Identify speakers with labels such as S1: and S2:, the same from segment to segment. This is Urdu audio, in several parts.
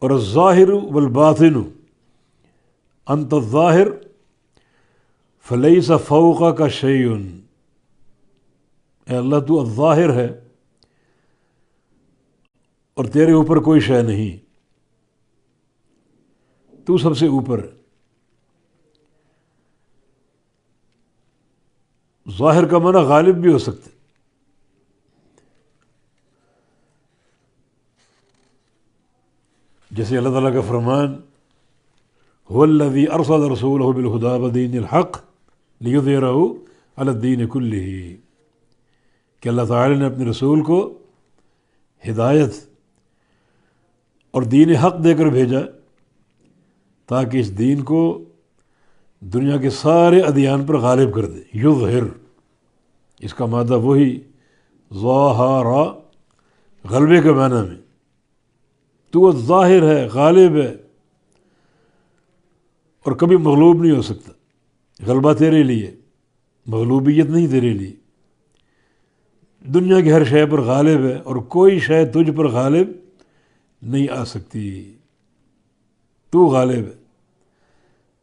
S1: اور الظاہر والباطن، انت الظاہر فلیس فوقک شیء، اے اللہ تو الظاہر ہے اور تیرے اوپر کوئی شے نہیں، تو سب سے اوپر ہے۔ ظاہر کا معنی غالب بھی ہو سکتا ہے، جیسے اللہ تعالیٰ کا فرمان هو الذی ارسل رسولہ بالہدی ودین الحق لیظہرہ علی الدین کلہ، کہ اللہ تعالیٰ نے اپنے رسول کو ہدایت اور دین حق دے کر بھیجا تاکہ اس دین کو دنیا کے سارے ادیان پر غالب کر دے۔ یظہر، اس کا مادہ وہی ظاہر، غلبے کے معنی میں۔ تو ظاہر ہے، غالب ہے، اور کبھی مغلوب نہیں ہو سکتا۔ غلبہ تیرے لیے، مغلوبیت نہیں تیرے لیے۔ دنیا کی ہر شے پر غالب ہے اور کوئی شے تجھ پر غالب نہیں آ سکتی، تو غالب ہے،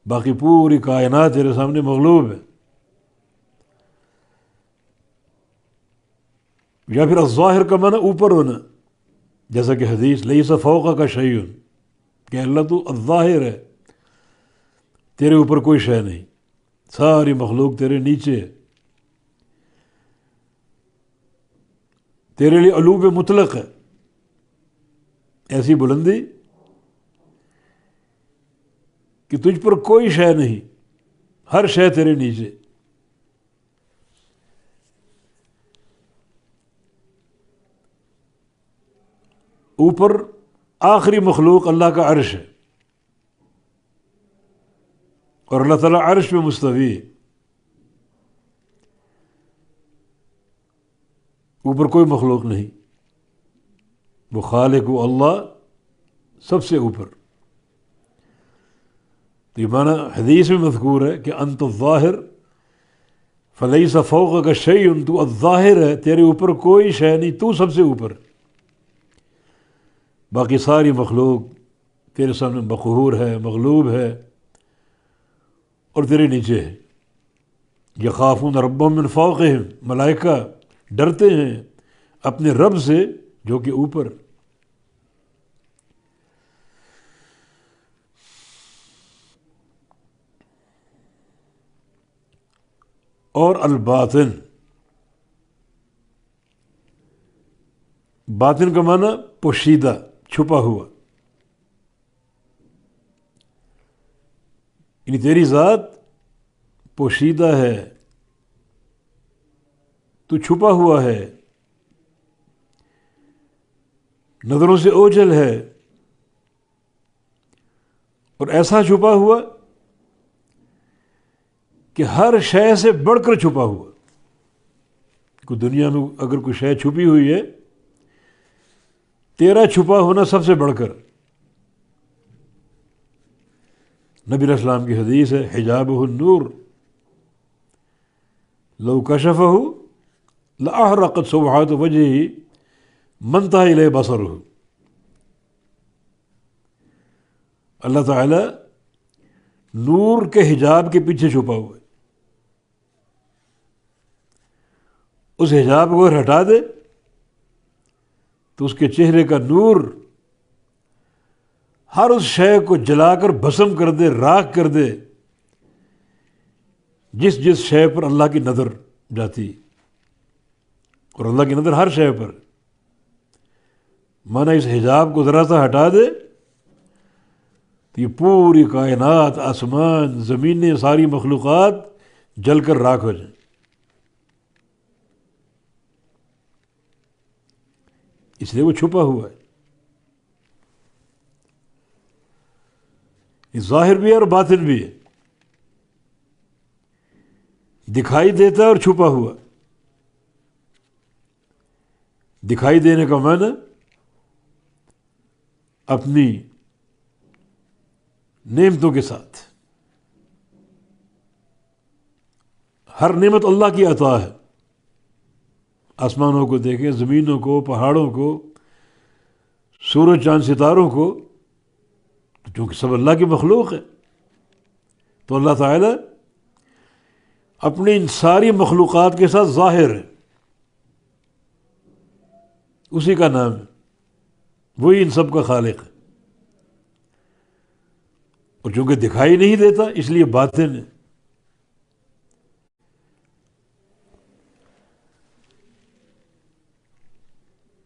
S1: باقی پوری کائنات تیرے سامنے مغلوب ہے۔ یا پھر الظاہر کا معنی اوپر ہونا، جیسا کہ حدیث لیس فوقک شیء، کہ اللہ تو الظاہر ہے، تیرے اوپر کوئی شے نہیں، ساری مخلوق تیرے نیچے ہے، تیرے لیے علو مطلق ہے، ایسی بلندی کہ تجھ پر کوئی شے نہیں، ہر شے تیرے نیچے۔ اوپر آخری مخلوق اللہ کا عرش ہے، اور اللہ تعالیٰ عرش پہ مستوی ہے، اوپر کوئی مخلوق نہیں، وہ خالق و اللہ سب سے اوپر۔ تو یہ معنی حدیث میں مذکور ہے کہ انت الظاہر فلیس فوقک شیء، تو الظاہر ہے، تیرے اوپر کوئی شے نہیں، تو سب سے اوپر، باقی ساری مخلوق تیرے سامنے مقہور ہے، مغلوب ہے، اور تیرے نیچے ہے۔ یخافون ربهم من فوقہم، ملائکہ ڈرتے ہیں اپنے رب سے جو کہ اوپر۔ اور الباطن، باطن کا معنی پوشیدہ، چھپا ہوا، یعنی تیری ذات پوشیدہ ہے، تو چھپا ہوا ہے، نظروں سے اوجھل ہے، اور ایسا چھپا ہوا کہ ہر شے سے بڑھ کر چھپا ہوا۔ کوئی دنیا میں اگر کوئی شے چھپی ہوئی ہے، تیرا چھپا ہونا سب سے بڑھ کر۔ نبی علیہ السلام کی حدیث ہے حجابہ النور لو کشفہ لاحرقت سبحات وجہہ ما انتہا الیہ بصرہ۔ اللہ تعالیٰ نور کے حجاب کے پیچھے چھپا ہوا ہے، اس حجاب کو اگر ہٹا دے تو اس کے چہرے کا نور ہر اس شے کو جلا کر بھسم کر دے، راکھ کر دے جس جس شے پر اللہ کی نظر جاتی، اور اللہ کی نظر ہر شے پر۔ مانا اس حجاب کو ذرا سا ہٹا دے تو یہ پوری کائنات، آسمان، زمینیں، ساری مخلوقات جل کر راکھ ہو جائیں۔ اس لیے وہ چھپا ہوا ہے، یہ ظاہر بھی ہے اور باطن بھی ہے، دکھائی دیتا ہے اور چھپا ہوا۔ دکھائی دینے کا معنی اپنی نعمتوں کے ساتھ، ہر نعمت اللہ کی عطا ہے، آسمانوں کو دیکھیں، زمینوں کو، پہاڑوں کو، سورج چاند ستاروں کو، چونکہ سب اللہ کی مخلوق ہے، تو اللہ تعالیٰ اپنی ان ساری مخلوقات کے ساتھ ظاہر ہے، اسی کا نام ہے، وہی ان سب کا خالق ہے، اور چونکہ دکھائی نہیں دیتا اس لیے باطن ہے۔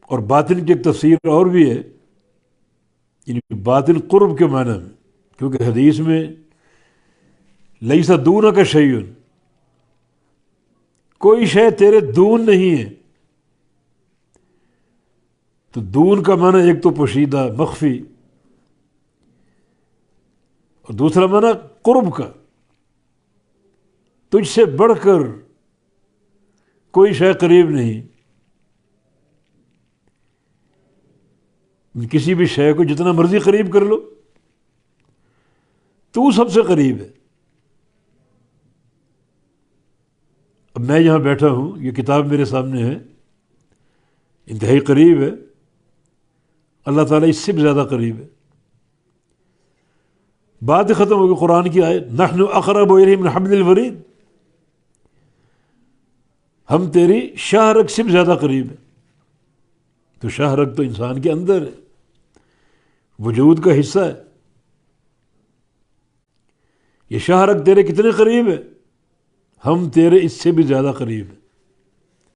S1: اور باطن کی ایک تفسیر اور بھی ہے، یعنی باطن قرب کے معنی میں، کیونکہ حدیث میں لیس دونک شیء، کوئی شے تیرے دون نہیں ہے، تو دون کا معنی ایک تو پوشیدہ مخفی، اور دوسرا معنی قرب کا، تجھ سے بڑھ کر کوئی شے قریب نہیں، کسی بھی شے کو جتنا مرضی قریب کر لو تو سب سے قریب ہے۔ اب میں یہاں بیٹھا ہوں، یہ کتاب میرے سامنے ہے، انتہائی قریب ہے، اللہ تعالیٰ اس سے بھی زیادہ قریب ہے۔ بات ختم ہوگی، قرآن کی آیت نحن اقرب الیہ من حبل الورید، ہم تیری شاہ رگ سے بھی زیادہ قریب ہے۔ تو شاہ رگ تو انسان کے اندر ہے، وجود کا حصہ ہے، یہ شاہ رگ تیرے کتنے قریب ہے؟ ہم تیرے اس سے بھی زیادہ قریب ہیں۔